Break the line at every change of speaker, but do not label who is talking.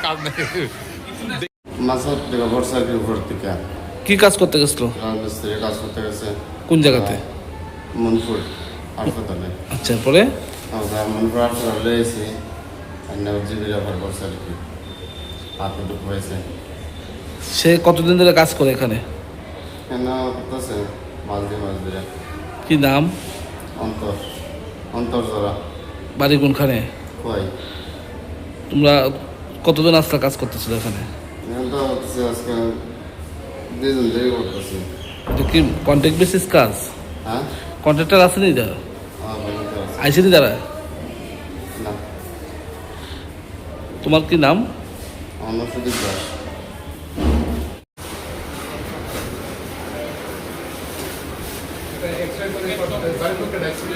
কাজ নেই।
মাছের থেকে বর্ষার উপর থেকে
কি কাজ করতে গেছিল?
রাজমিস্ত্রি কাজ করতে গেছে
কোন জায়গাতে?
মনপুর হাসপাতালে।
আচ্ছা, পরে
আমরা মনপুর হাসপাতালে এসেছি জিবি রেফার করছে আর কি, হাতে দুঃখ হয়েছে।
সে কতদিন ধরে কাজ করে এখানে?
কেন করতেছে মাছ দিয়ে
কি নাম?
অন্তর অন্তর জোড়া।
বাড়ি কোনখানে?
কই
তোমরা কতদিন আসতে কাজ করতেছিল এখানে?
এখন তো হচ্ছে আজকে 2 দিন ধরে করতেছি।
এটা কি কন্ট্রাক্ট বেসিস কাজ?
হ্যাঁ
কন্ট্রাক্টর আছে নি যারা?
বলতে আছে
আইসিনি যারা?
না,
তোমার কি নাম?
অন্য সুদীপ দাস।
এক্সরে করে বাড়ির লোককে ডাকছিল।